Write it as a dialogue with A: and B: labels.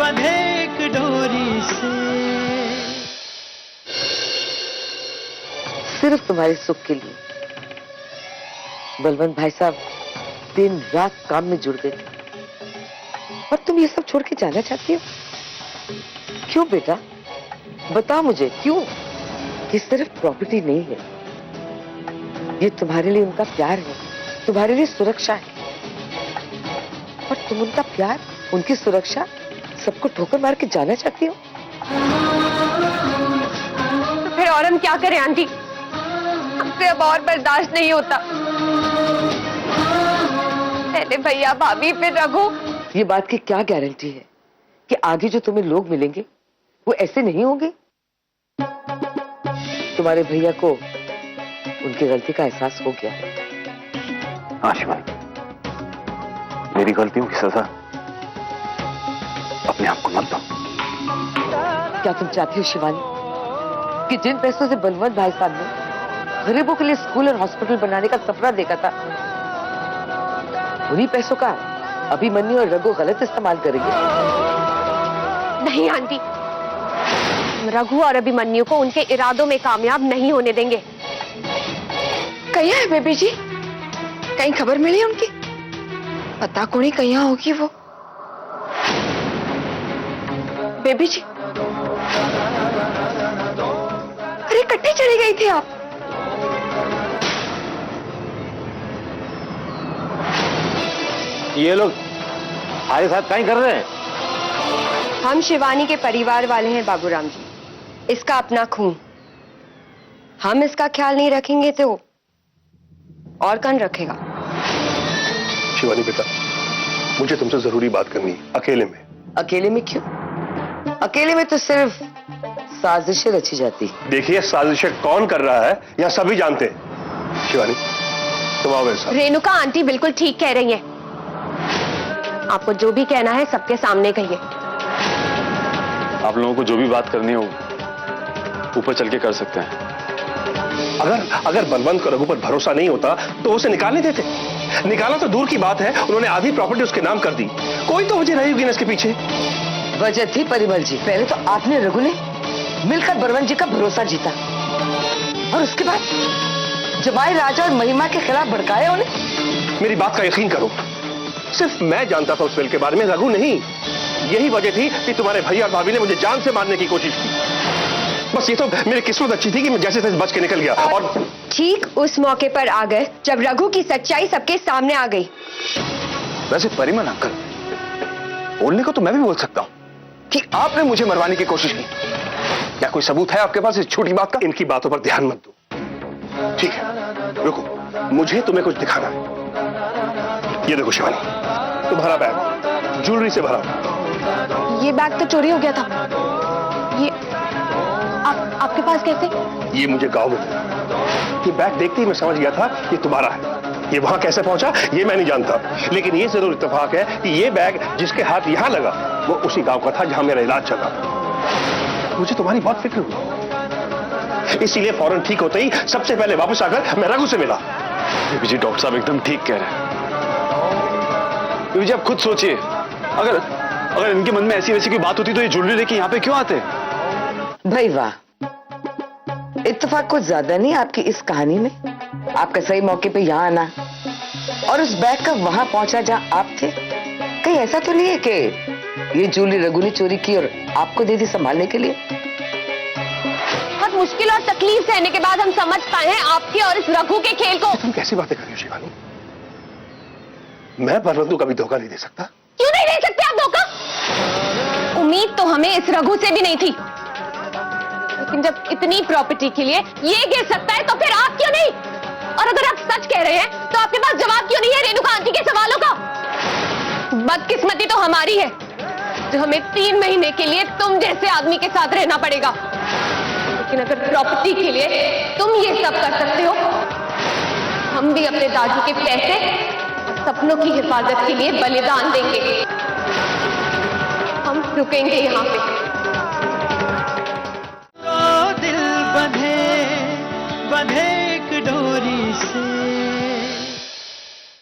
A: बंधे एक डोरी से।
B: सिर्फ तुम्हारे सुख के लिए बलवंत भाई साहब दिन रात काम में जुड़ गए और तुम ये सब छोड़ के जाना चाहती हो? क्यों बेटा, बता मुझे क्यों? ये सिर्फ प्रॉपर्टी नहीं है, ये तुम्हारे लिए उनका प्यार है, तुम्हारे लिए सुरक्षा है। और तुम उनका प्यार, उनकी सुरक्षा सबको ठोकर मार के जाना चाहती हो?
C: तो फिर और हम क्या करें आंटी? हमसे अब और बर्दाश्त नहीं होता। पहले भैया भाभी फिर रघु।
B: ये बात की क्या गारंटी है कि आगे जो तुम्हें लोग मिलेंगे वो ऐसे नहीं होंगे? तुम्हारे भैया को उनकी गलती का एहसास हो गया।
D: हाँ शिवानी, मेरी गलतियों की सजा अपने आप को मत दो।
B: क्या तुम चाहती हो शिवानी कि जिन पैसों से बलवंत भाई साहब ने गरीबों के लिए स्कूल और हॉस्पिटल बनाने का सपना देखा था, उन्हीं पैसों का अभिमन्यु और रघु गलत इस्तेमाल करेंगे?
C: नहीं आंटी, रघु और अभिमन्यु को उनके इरादों में कामयाब नहीं होने देंगे।
E: कहीं है बेबी जी? कहीं खबर मिली उनकी? पता कोनी कहीं होगी वो। बेबी जी, अरे इकट्ठे चले गई थे आप?
D: ये लोग हमारे साथ कहीं कर रहे हैं?
C: हम शिवानी के परिवार वाले हैं बाबूराम जी, इसका अपना खून। हम इसका ख्याल नहीं रखेंगे तो और कौन रखेगा?
F: शिवानी बेटा, मुझे तुमसे जरूरी बात करनी है, अकेले में।
B: अकेले में क्यों? अकेले में तो सिर्फ साजिशें रची जाती।
F: देखिए, साजिशें कौन कर रहा है यह सभी जानते हैं। शिवानी, तुम आओ मेरे साथ।
C: रेणुका आंटी बिल्कुल ठीक कह रही हैं। आपको जो भी कहना है सबके सामने कहिए।
D: आप लोगों को जो भी बात करनी हो ऊपर चल के कर सकते हैं।
F: अगर बलवंत को रघु पर भरोसा नहीं होता तो उसे निकालने देते। निकाला तो दूर की बात है, उन्होंने आधी प्रॉपर्टी उसके नाम कर दी। कोई तो वजह रही होगी ना इसके पीछे।
B: वजह थी परिमल जी, पहले तो आपने रघु ने मिलकर बलवंत जी का भरोसा जीता और उसके बाद जमाई राजा और महिमा के खिलाफ भड़काया उन्हें।
F: मेरी बात का यकीन करो, सिर्फ मैं जानता था उस वेल के बारे में, रघु नहीं। यही वजह थी कि तुम्हारे भैया और भाभी ने मुझे जान से मारने की कोशिश की। बस ये तो मेरी किस्मत अच्छी थी कि मैं जैसे तैसे बच के निकल गया। और
C: ठीक उस मौके पर आ गए जब रघु की सच्चाई सबके सामने आ गई।
D: वैसे परिमल अंकल, बोलने को तो मैं भी बोल सकता हूँ कि आपने मुझे मरवाने की कोशिश की। क्या कोई सबूत है आपके पास इस छोटी बात का?
F: इनकी बातों पर ध्यान मत दो। ठीक है, रुको, मुझे तुम्हें कुछ दिखाना है। ये देखो शिवानी, तुम्हारा बैग ज्वेलरी से भरा।
C: ये बैग तो चोरी हो गया था। ये आपके पास कैसे?
F: ये मुझे गांव में मिला। ये बैग देखते ही मैं समझ गया था ये तुम्हारा है। ये वहां कैसे पहुंचा ये मैं नहीं जानता, लेकिन ये जरूर इत्तेफाक है कि ये बैग जिसके हाथ यहां लगा वो उसी गांव का था जहां मेरा इलाज चला। मुझे तुम्हारी बहुत फिक्र हुई, इसीलिए फौरन ठीक होते ही सबसे पहले वापस आकर मैं रघु से मिला।
D: जी डॉक्टर साहब एकदम ठीक कह रहे हैं। जी आप खुद सोचिए, अगर इनके मन में ऐसी वैसी कोई बात होती तो ये ज्वेलरी लेके यहाँ पे क्यों आते?
B: भाई वाह, इत्तेफाक कुछ ज्यादा नहीं आपकी इस कहानी में। आपका सही मौके पे यहाँ आना और उस बैग का वहां पहुंचा जहां आप थे। कहीं ऐसा तो नहीं है कि ये ज्वेलरी रघु ने चोरी की और आपको दे दी संभालने के लिए?
C: बहुत मुश्किल और तकलीफ सहने के बाद हम समझ पाए हैं आपके और इस रघु के खेल को।
F: तुम कैसी बातें कर रही हो शिवानी? मैं बलवंत को कभी धोखा नहीं दे सकता।
C: क्यों नहीं दे सकते आप धोखा? उम्मीद तो हमें इस रघु से भी नहीं थी, लेकिन जब इतनी प्रॉपर्टी के लिए ये गिर सकता है तो फिर आप क्यों नहीं? और अगर आप सच कह रहे हैं तो आपके पास जवाब क्यों नहीं है रेणुका आंटी के सवालों का? बदकिस्मती तो हमारी है जो हमें 3 महीने के लिए तुम जैसे आदमी के साथ रहना पड़ेगा। लेकिन अगर प्रॉपर्टी के लिए तुम ये सब कर सकते हो, हम भी अपने दादू के पैसे और सपनों की हिफाजत के लिए बलिदान देंगे। हम रुकेंगे यहाँ पे।
A: दिल बंधे एक डोरी से।